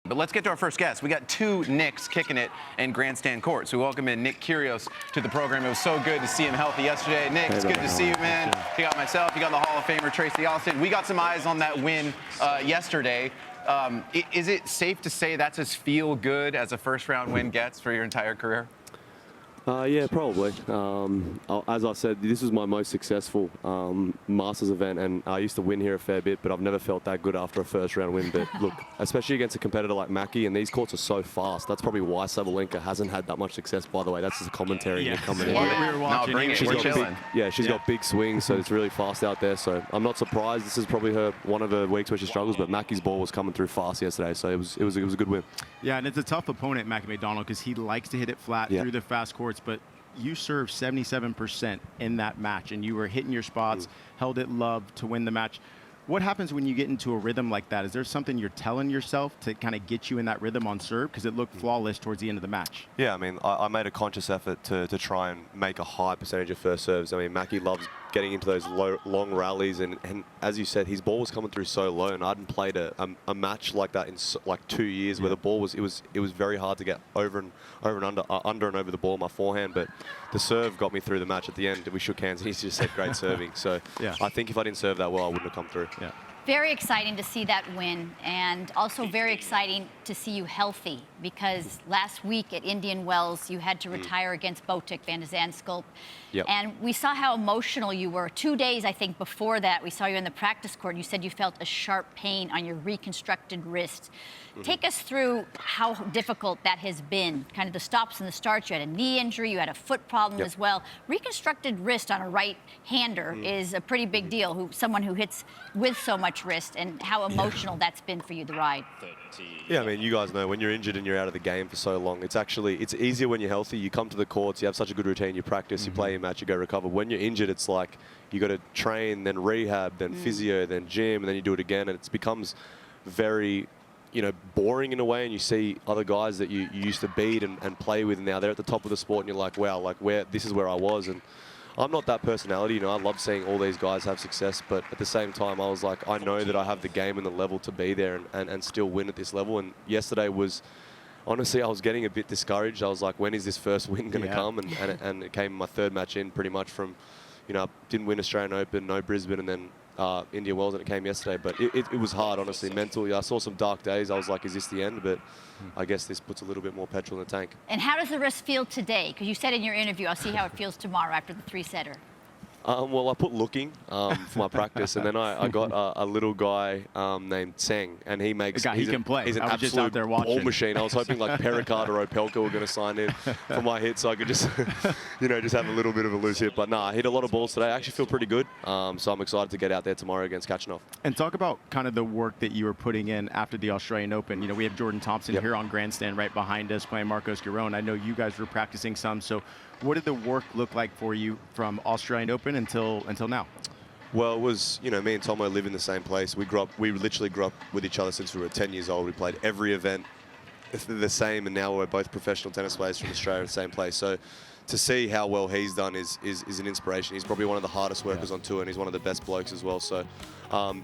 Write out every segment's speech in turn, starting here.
But let's get to our first guest. We got two Knicks kicking it in grandstand court. So we welcome in Nick Kyrgios to the program. It was so good to see him healthy yesterday. Nick, it's good to see you, man. You got myself, you got the Hall of Famer Tracy Austin. We got some eyes on that win yesterday. Is it safe to say that's as feel good as a first round win gets for your entire career? Yeah, probably. As I said, this was my most successful Masters event, and I used to win here a fair bit, but I've never felt that good after a first-round win. But look, especially against a competitor like Mackie, and these courts are so fast. That's probably why Sabalenka hasn't had that much success, by the way. That's just a commentary coming in. We were watching. We're chilling. She's got big swings, so it's really fast out there. So I'm not surprised. This is probably one of the weeks where she struggles, but Mackie's ball was coming through fast yesterday, so it was a good win. Yeah, and it's a tough opponent, Mackie McDonald, because he likes to hit it flat through the fast courts, but you served 77% in that match, and you were hitting your spots, held it love to win the match. What happens when you get into a rhythm like that? Is there something you're telling yourself to kind of get you in that rhythm on serve? Because it looked flawless towards the end of the match. Yeah, I mean, I made a conscious effort to try and make a high percentage of first serves. I mean, Mackie loves getting into those long rallies, and as you said, his ball was coming through so low, and I hadn't played a match like that in like 2 years, where the ball was it was very hard to get over and under and over the ball, my forehand, but the serve got me through the match at the end. We shook hands, and he just said great serving. So I think if I didn't serve that well, I wouldn't have come through. Yeah. Very exciting to see that win, and also very exciting to see you healthy, because last week at Indian Wells you had to retire against Botic van de Zandschulp. And we saw how emotional you were. 2 days, I think, before that, we saw you in the practice court, and you said you felt a sharp pain on your reconstructed wrist. Take us through how difficult that has been, kind of the stops and the starts. You had a knee injury, you had a foot problem as well. Reconstructed wrist on a right-hander is a pretty big deal, someone who hits with so much wrist, and how emotional that's been for you, the ride. Yeah, I mean, you guys know when you're injured and you're out of the game for so long, it's easier when you're healthy. You come to the courts, you have such a good routine, you practice, you play your match, you go recover. When you're injured, it's like you got to train, then rehab, then physio, then gym, and then you do it again, and it becomes very, boring in a way. And you see other guys that you used to beat and play with, and now they're at the top of the sport, and you're like, wow, like this is where I was. And I'm not that personality, I love seeing all these guys have success, but at the same time, I was like, I know that I have the game and the level to be there and still win at this level. And yesterday was, honestly, I was getting a bit discouraged. I was like, when is this first win going to come? And it came my third match in pretty much from, didn't win Australian Open, no Brisbane, and then Indian Wells, and it came yesterday. But it was hard, honestly, mentally. I saw some dark days. I was like, is this the end? But I guess this puts a little bit more petrol in the tank. And how does the wrist feel today? Because you said in your interview, I'll see how it feels tomorrow after the three-setter. Well, I put looking for my practice, and then I got a little guy named Tseng, and he can play. He's an absolute ball machine. I was hoping like Pericard or Opelka were going to sign in for my hit, so I could just, just have a little bit of a loose hit. But nah, I hit a lot of balls today. I actually feel pretty good, so I'm excited to get out there tomorrow against Kachanov. And talk about kind of the work that you were putting in after the Australian Open. We have Jordan Thompson here on grandstand right behind us playing Marcos Giron. I know you guys were practicing some, so what did the work look like for you from Australian Open until now? Well, it was, me and Tomo live in the same place. We literally grew up with each other since we were 10 years old. We played every event the same, and now we're both professional tennis players from Australia in the same place. So to see how well he's done is an inspiration. He's probably one of the hardest workers on tour, and he's one of the best blokes as well. So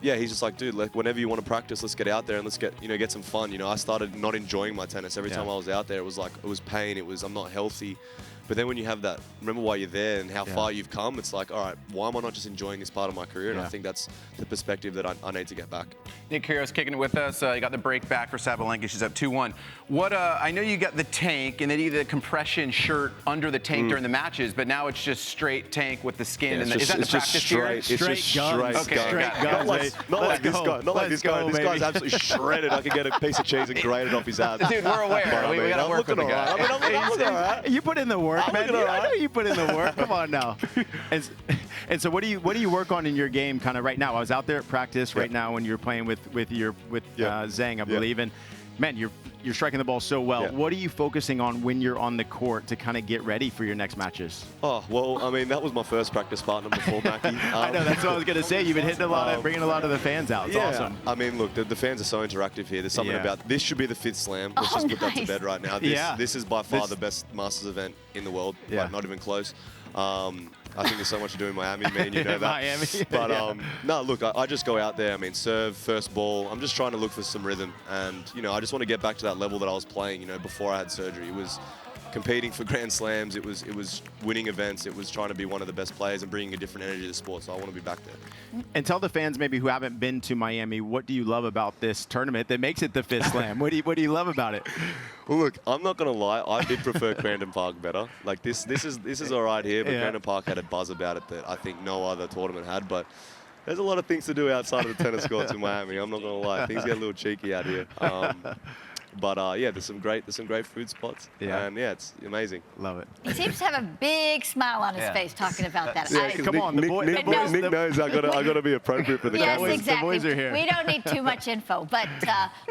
he's just like, dude, whenever you want to practice, let's get out there and let's get some fun. I started not enjoying my tennis. Every time I was out there, it was pain. I'm not healthy. But then when you have that, remember why you're there and how far you've come, it's like, all right, why am I not just enjoying this part of my career? And I think that's the perspective that I need to get back. Nick Kyrgios kicking it with us. You got the break back for Sabalenka. She's up 2-1. I know you got the tank and then the compression shirt under the tank during the matches, but now it's just straight tank with the skin. Yeah, is that the practice gear? Straight guns. Straight guns. Not like this guy. Not like this guy. This guy's absolutely shredded. I could get a piece of cheese and grate it off his abs. Dude, we're aware. We got to work with the guy. I'm looking all right. You put in the work, man. I know you put in the work. Come on now. And so what do you work on in your game kind of right now? I was out there at practice right now when you're playing with Zhang, I believe. And man, you're striking the ball so well. Yeah. What are you focusing on when you're on the court to kind of get ready for your next matches? Oh, well, I mean, that was my first practice partner before Mackie. I know, that's what I was going to say. You've been hitting bringing a lot of the fans out. It's awesome. I mean, look, the fans are so interactive here. There's something about this should be the 5th slam. Let's just put that to bed right now. This is by far the best Masters event in the world. Like, not even close. I think there's so much to do in Miami, man. You know that. Miami. But no, look, I just go out there. I mean, serve, first ball. I'm just trying to look for some rhythm, and I just want to get back to that level that I was playing. Before I had surgery, it was competing for Grand Slams. It was winning events. It was trying to be one of the best players and bringing a different energy to the sport. So I want to be back there. And tell the fans maybe who haven't been to Miami, what do you love about this tournament that makes it the 5th Slam? What do you love about it? Well, look, I'm not gonna lie. I did prefer Crandon Park better. Like this is all right here, but Crandon Park had a buzz about it that I think no other tournament had. But there's a lot of things to do outside of the tennis courts in Miami. I'm not gonna lie. Things get a little cheeky out here. But yeah, there's some great food spots. Yeah. And yeah, it's amazing. Love it. He seems to have a big smile on his face talking about that. Yeah, Come on, Nick boys knows I gotta be appropriate for the Yes, cameras. exactly. The boys are here. We don't need too much info, but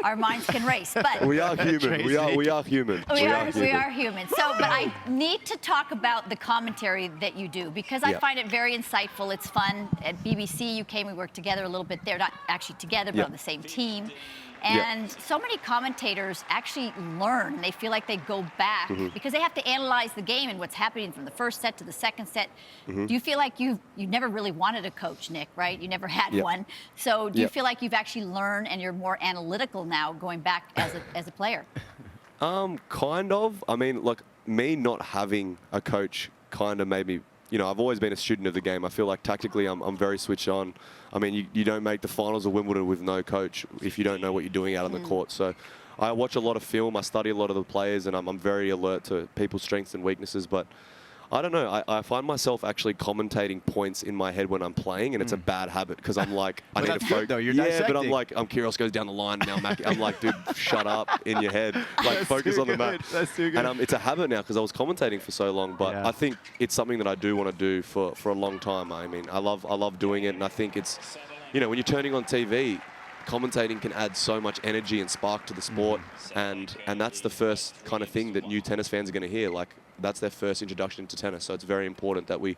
our minds can race. But We are human. We are human. We are human. So, but I need to talk about the commentary that you do because I find it very insightful. It's fun. At BBC, you came, we worked together a little bit there, not actually together, but on the same team. And so many commentators actually learn. They feel like they go back because they have to analyze the game and what's happening from the first set to the second set. Do you feel like you never really wanted a coach, Nick, right? You never had one. So do you feel like you've actually learned and you're more analytical now going back as a player? Kind of. I mean, like, me not having a coach kind of made me, I've always been a student of the game. I feel like tactically I'm very switched on. I mean, you don't make the finals of Wimbledon with no coach if you don't know what you're doing out on the court. So I watch a lot of film. I study a lot of the players, and I'm very alert to people's strengths and weaknesses. But I don't know. I find myself actually commentating points in my head when I'm playing, and it's a bad habit because I'm like, I need to focus. You're but dissecting. I'm like, Kyrgios goes down the line now. I'm like, dude, shut up in your head. Like, focus on the match. That's too good. And it's a habit now because I was commentating for so long. But I think it's something that I do want to do for a long time. I mean, I love doing it, and I think it's, when you're turning on TV, commentating can add so much energy and spark to the sport, and that's the first kind of thing that new tennis fans are going to hear. Like, that's their first introduction to tennis, so it's very important that we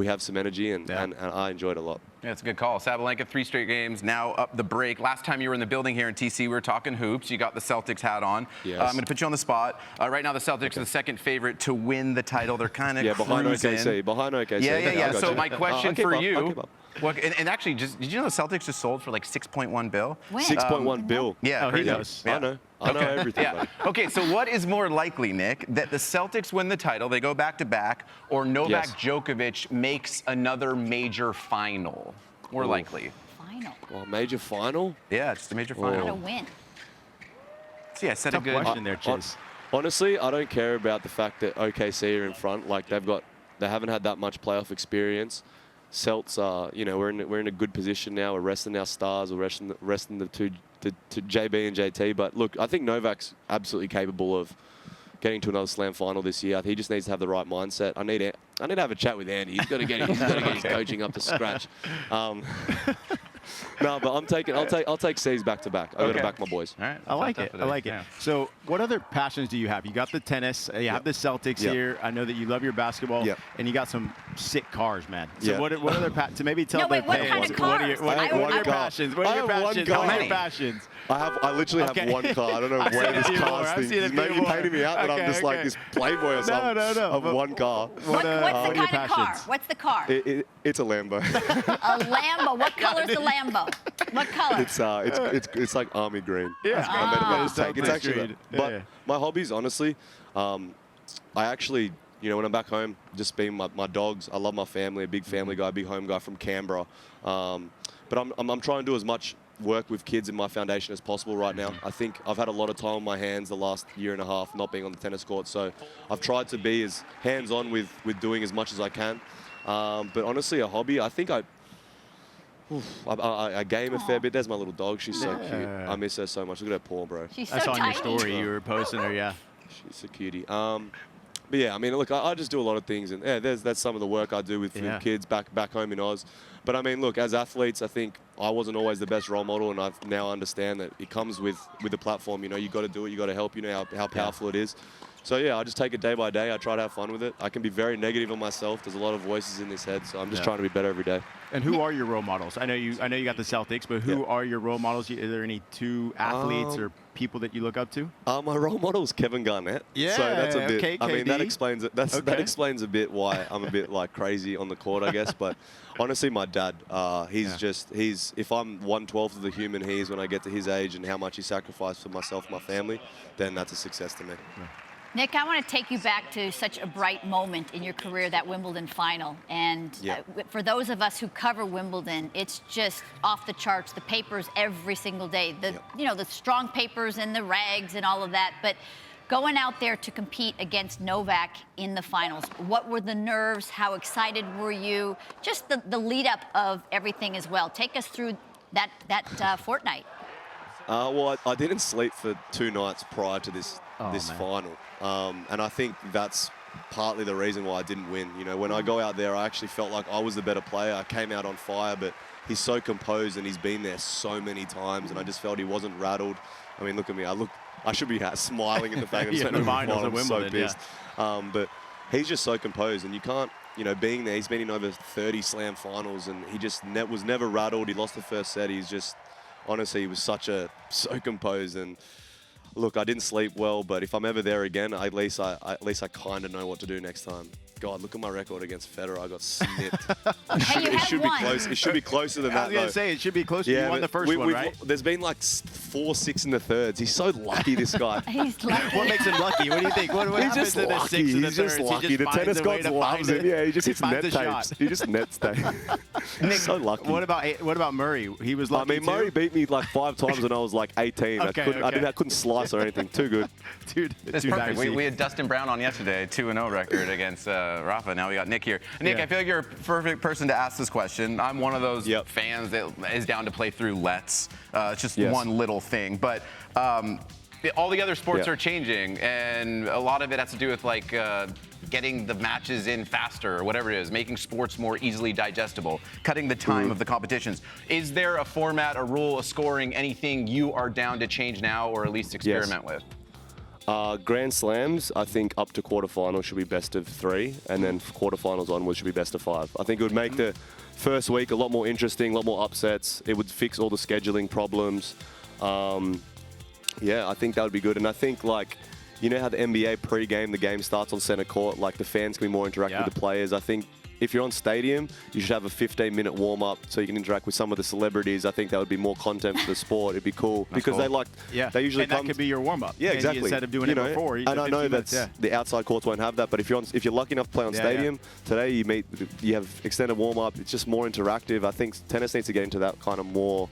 have some energy, and I enjoyed it a lot. Yeah, it's a good call. Sabalenka, 3 straight games, now up the break. Last time you were in the building here in TC, we were talking hoops. You got the Celtics hat on. Yes. I'm going to put you on the spot. Right now, the Celtics are the second favorite to win the title. They're kind of behind cruising. OKC. Behind OKC. Yeah. So my question for you, I'll and actually, did you know the Celtics just sold for like $6.1 billion? When? 6.1 bill. Yeah, he crazy. knows. I know everything. Yeah. Okay, so what is more likely, Nick, that the Celtics win the title, they go back-to-back, or Novak Djokovic makes another major final? More likely. Final. Well, major final? Yeah, it's the major How final. to win. See, I said Tough a good question there, Chase. Honestly, I don't care about the fact that OKC are in front. Like, they haven't had that much playoff experience. Celts are, we're in a good position now. We're resting our stars. We're resting the two to JB and JT. But look, I think Novak's absolutely capable of getting to another Slam final this year. He just needs to have the right mindset. I need to have a chat with Andy. He's got to get his coaching up to scratch. No, but I'll take C's back to back. I got to back my boys. All right. I like it. Yeah. So what other passions do you have? You got the tennis. You have the Celtics here. I know that you love your basketball. And you got some sick cars, man. So what other passions? Maybe tell wait, what kind of cars? What are your passions? What are your passions? How many passions? I literally have one car. I don't know where this car's thing is. Maybe you're painting me out that I'm just like this playboy or something. No. Of one car. What's the kind of car? What's the car? It's a Lambo. A Lambo. What color is the Lambo? What color? It's like army green. Yeah. I made a mistake. It's actually green. But my hobbies, honestly, I actually, when I'm back home, just being my dogs. I love my family, a big family guy, big home guy from Canberra. But I'm trying to do as much work with kids in my foundation as possible right now. I think I've had a lot of time on my hands the last year and a half not being on the tennis court, so I've tried to be as hands-on with doing as much as I can. But honestly, a hobby, I think I game a fair bit. There's my little dog. She's so cute. I miss her so much. Look at her paw, bro. She's so That's on tiny. your story. You were posting her, yeah. She's a cutie. But yeah, I mean, look, I just do a lot of things, and that's some of the work I do with kids back home in Oz. But I mean, look, as athletes, I think I wasn't always the best role model, and I now understand that it comes with the platform. You got to do it. You got to help. You know how powerful it is. So yeah, I just take it day by day. I try to have fun with it. I can be very negative on myself. There's a lot of voices in this head, so I'm just trying to be better every day. And who are your role models? I know you got the Celtics, but who are your role models? Are there any two athletes or people that you look up to? My role model is Kevin Garnett. Yeah, so that's a bit. okay, I mean, that KD. explains it. That explains a bit why I'm a bit like crazy on the court, I guess. But honestly, my dad, he's if I'm 1/12 of the human he is when I get to his age and how much he sacrificed for myself and my family, then that's a success to me. Yeah. Nick, I want to take you back to such a bright moment in your career, that Wimbledon final. And for those of us who cover Wimbledon, it's just off the charts. The papers every single day, the strong papers and the rags and all of that. But going out there to compete against Novak in the finals, what were the nerves? How excited were you? Just the lead up of everything as well. Take us through that fortnight. Well, I didn't sleep for 2 nights prior to this final. And I think that's partly the reason why I didn't win. You know, when I go out there, I actually felt like I was the better player. I came out on fire, but he's so composed and he's been there so many times, and I just felt he wasn't rattled. I mean, look at me. I should be smiling in the fact that the finals I'm of so Wimbledon, pissed. But he's just so composed, and you can't, being there, he's been in over 30 slam finals, and he just was never rattled. He lost the first set. He's just, honestly, he was so composed. And look, I didn't sleep well, but if I'm ever there again, at least I kind of know what to do next time. God, look at my record against Federer. I got snipped. It should be close. It should be closer than that. I was going to say, it should be closer. You won the first one, right? There's been like 4-6 in the thirds. He's so lucky, this guy. He's lucky. What makes him lucky? What do you think? What he's happens just in the lucky. 6 and the He's just thirds? lucky. The tennis gods loves him. Yeah, he just hits net tapes. He just nets tapes. He's so lucky. What about Murray? He was lucky. I mean, Murray beat me like 5 times when I was like 18. I couldn't slice or anything. Too good. Dude, that's perfect. We had Dustin Brown on yesterday, 2-0 record against Rafa. Now we got Nick here. Nick, I feel like you're a perfect person to ask this question. I'm one of those fans that is down to play through lets. It's just one little thing. But all the other sports are changing, and a lot of it has to do with like getting the matches in faster or whatever it is, making sports more easily digestible, cutting the time of the competitions. Is there a format, a rule, a scoring, anything you are down to change now or at least experiment with? Grand Slams, I think up to quarterfinals should be best of 3, and then quarterfinals onwards should be best of 5. I think it would make the first week a lot more interesting, a lot more upsets. It would fix all the scheduling problems. I think that would be good. And I think, like, you know how the NBA pre-game, the game starts on center court, like the fans can be more interactive with the players. I think if you're on stadium, you should have a 15-minute warm-up so you can interact with some of the celebrities. I think that would be more content for the sport. It'd be cool because they usually and that could be your warm-up. Yeah, exactly. Instead of doing it before. And I know that the outside courts won't have that, but if you're lucky enough to play on stadium, today you have extended warm-up. It's just more interactive. I think tennis needs to get into that kind of more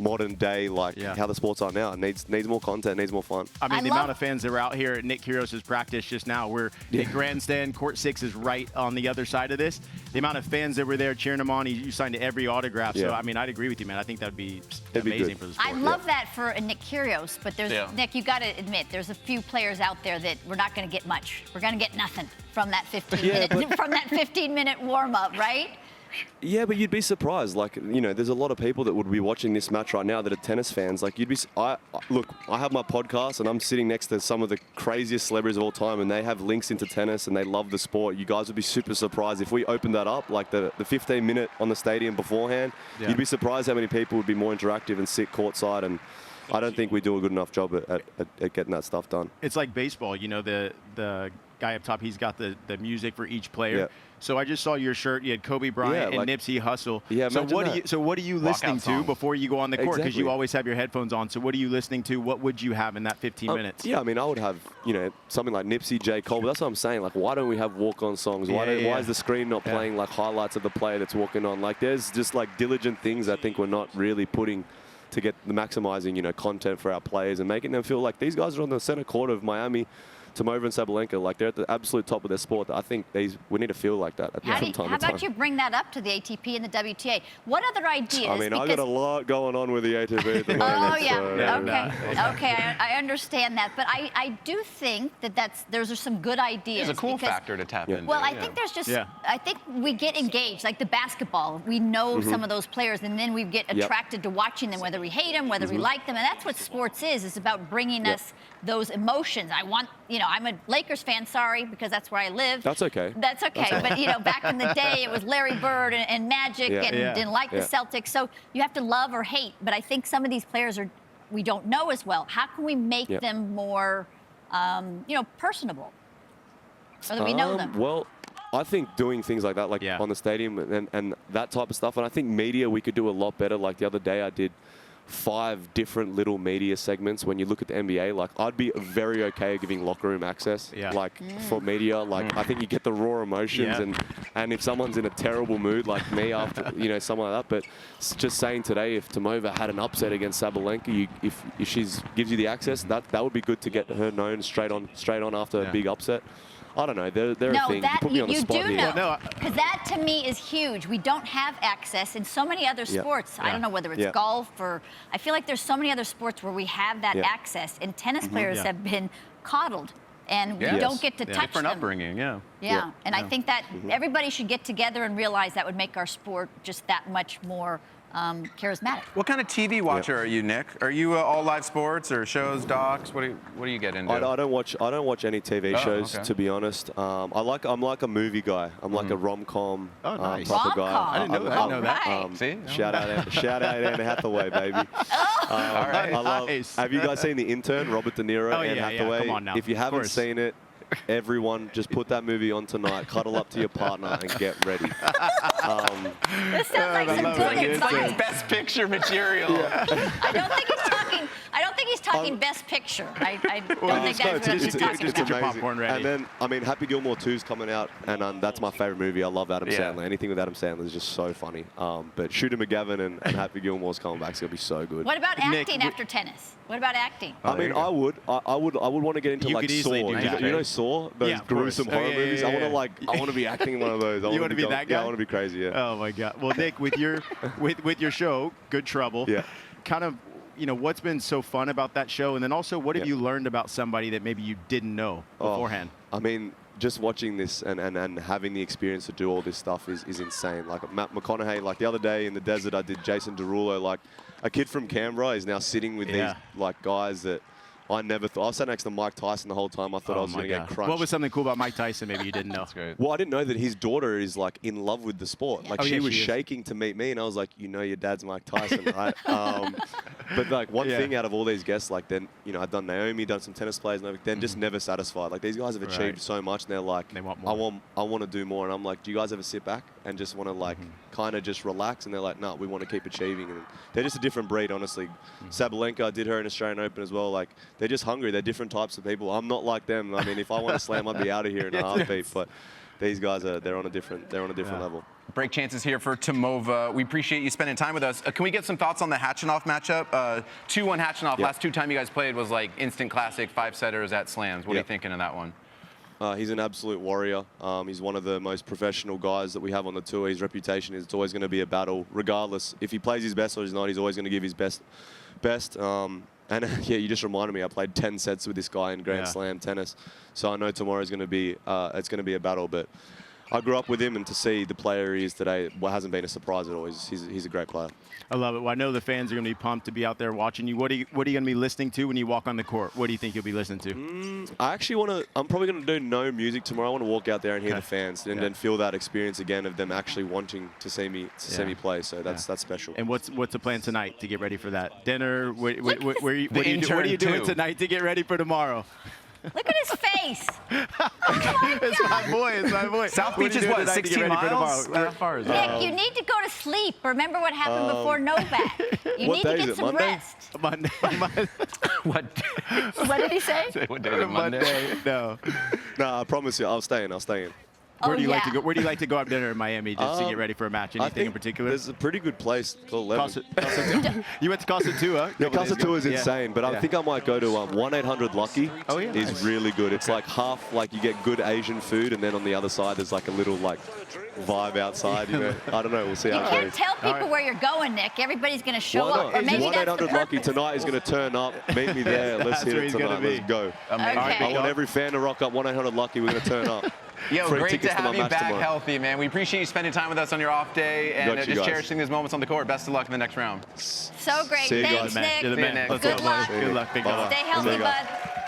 modern day, how the sports are now. It needs more content, needs more fun. I mean, the amount of fans that were out here at Nick Kyrgios' practice just now, where the grandstand, court 6 is right on the other side of this. The amount of fans that were there cheering him on, you signed every autograph. So, I mean, I'd agree with you, man. I think that would be amazing for the sport. I love that for Nick Kyrgios, but there's Nick, you got to admit, there's a few players out there that we're not going to get much. We're going to get nothing from that 15-minute warm-up, right? Yeah, but you'd be surprised. Like, there's a lot of people that would be watching this match right now that are tennis fans. Like, look, I have my podcast and I'm sitting next to some of the craziest celebrities of all time, and they have links into tennis and they love the sport. You guys would be super surprised if we opened that up, like the 15-minute on the stadium beforehand. You'd be surprised how many people would be more interactive and sit courtside, and I don't think we do a good enough job at getting that stuff done. It's like baseball. The guy up top, he's got the music for each player. So I just saw your shirt. You had Kobe Bryant and Nipsey Hussle. Yeah, so what are you listening to before you go on the court? Because Exactly. you always have your headphones on. So what are you listening to? What would you have in that 15 minutes? Yeah, I mean, I would have, something like Nipsey, J. Cole. But that's what I'm saying. Like, why don't we have walk-on songs? Why is the screen not playing like highlights of the player that's walking on? Like, there's just like diligent things I think we're not really putting to get the maximizing, content for our players and making them feel like these guys are on the center court of Miami. Tomova and Sabalenka, like they're at the absolute top of their sport. I think we need to feel like that from time to time. How about you bring that up to the ATP and the WTA? What other ideas? I mean, I got a lot going on with the ATP at the moment. Oh, yeah. Okay, I understand that. But I do think that those are some good ideas. There's a cool factor to tap into. Well, I think there's just, I think we get engaged. Like the basketball, we know some of those players, and then we get attracted to watching them, whether we hate them, whether we like them. And that's what sports is. It's about bringing us those emotions. I'm a Lakers fan, sorry, because that's where I live. That's okay. That's okay. But, back in the day, it was Larry Bird and Magic and didn't like the Celtics. So you have to love or hate. But I think some of these players are we don't know as well. How can we make them more, personable so that we know them? Well, I think doing things like that, like on the stadium and that type of stuff. And I think media, we could do a lot better. Like the other day, I did 5 different little media segments. When you look at the NBA, like I'd be very okay giving locker room access, like for media. Like I think you get the raw emotions, and if someone's in a terrible mood, like me after, someone like that. But just saying today, if Tomova had an upset against Sabalenka, if she gives you the access, that would be good to get her known straight on after a big upset. I don't know. There are things. You put me on the spot do here. know, because that to me is huge. We don't have access in so many other sports. I don't know whether it's golf or. I feel like there's so many other sports where we have that access, and tennis players have been coddled, and we don't get to touch different them. upbringing, Yeah, and I think that everybody should get together and realize that would make our sport just that much more charismatic. What kind of TV watcher are you, Nick? Are you all live sports or shows, docs? What do you get into? I don't watch any TV shows, to be honest. I'm like a movie guy. I'm like a rom-com type of guy. I didn't know that. See? Shout out Anne Hathaway, baby. All right. I love. Have you guys seen The Intern? Robert De Niro, Anne Hathaway. Come on now. If you haven't seen it, everyone, just put that movie on tonight, cuddle up to your partner, and get ready. This sounds like some good It's like advice. it's best picture material. I don't think he's talking best picture. I don't think that's what he's talking it's about. your amazing. popcorn ready. And then, I mean, Happy Gilmore 2's coming out, and that's my favorite movie. I love Adam Sandler. Anything with Adam Sandler is just so funny. But Shooter McGavin and Happy Gilmore's coming back. It's gonna be so good. What about acting after tennis? What about acting? I mean, I would want to get into You like could Saw. easily do that, You know right? Saw, those Yeah, of course. gruesome horror movies. I want to be acting in one of those. You want to be that guy? Yeah, I want to be crazy. Yeah. Oh my God. Well, Nick, with your with your show, Good Trouble. Kind of, what's been so fun about that show, and then also, what have you learned about somebody that maybe you didn't know beforehand? I mean, just watching this and having the experience to do all this stuff is insane. Like Matt McConaughey, like the other day in the desert, I did Jason Derulo. Like a kid from Canberra is now sitting with these like guys that I never thought. I sat next to Mike Tyson the whole time. I thought I was going to get crunched. What was something cool about Mike Tyson maybe you didn't know? That's great. Well, I didn't know that his daughter is like in love with the sport. Like she was shaking to meet me, and I was like, your dad's Mike Tyson, right? But like one thing out of all these guests, like then I've done Naomi, done some tennis players, and then just never satisfied. Like these guys have achieved so much, and they're like, they want more. I want to do more, and I'm like, do you guys ever sit back and just want to like kind of just relax? And they're like, no, we want to keep achieving, and they're just a different breed, honestly. Sabalenka, I did her in Australian Open as well. Like they're just hungry. They're different types of people. I'm not like them. I mean, if I want to slam, I'd be out of here in a heartbeat. But these guys they're on a different level. Break chances here for Tomova. We appreciate you spending time with us. Can we get some thoughts on the Hachinov matchup? 2-1 Hachinov. Last 2 times you guys played was like instant classic 5-setters at slams. What are you thinking of that one? He's an absolute warrior. He's one of the most professional guys that we have on the tour. His reputation is it's always going to be a battle, regardless. If he plays his best or he's not, he's always going to give his best. And you just reminded me, I played 10 sets with this guy in Grand Slam tennis. So I know tomorrow's going to be, it's going to be a battle. But I grew up with him, and to see the player he is today, hasn't been a surprise at all. He's a great player. I love it. Well, I know the fans are going to be pumped to be out there watching you. What are you going to be listening to when you walk on the court? What do you think you'll be listening to? I actually I'm probably going to do no music tomorrow. I want to walk out there and hear the fans and then feel that experience again of them actually wanting to see me play. So that's special. And what's the plan tonight to get ready for that? Dinner? What are you doing tonight to get ready for tomorrow? Look at his face. It's my boy. It's my boy. South Beach is what, 16 miles? How far is it? Nick, you need to go to sleep. Remember what happened before Novak. You need to get some rest. Monday. What did he say? What day is it, Monday? No. No, I promise you, I'll stay in. Where do you like to go? Where do you like to go have dinner in Miami just to get ready for a match? Anything in particular? There's a pretty good place called Lebanon. You went to Casa Tua? Yeah, Casa Tua is insane, but I think I might go to 1-800-LUCKY. Oh, yeah. Is really good. It's like half, like you get good Asian food, and then on the other side there's like a little like vibe outside. I don't know. We'll see how it You goes. can't tell people where you're going, Nick. Everybody's going to show up. Or maybe that's the 1-800-LUCKY purpose. tonight is going to turn up. Meet me there. Let's hit it tonight. Let's go. I want every fan to rock up 1-800-LUCKY. We're going to turn up. Yo, Free great to tickets have you my match back tomorrow. healthy, man. We appreciate you spending time with us on your off day and just cherishing these moments on the court. Best of luck in the next round. So great. See you Thanks, guys. Nick. You're the man. Nick. Let's Good go, luck. Good luck, big guy. Stay healthy, bud.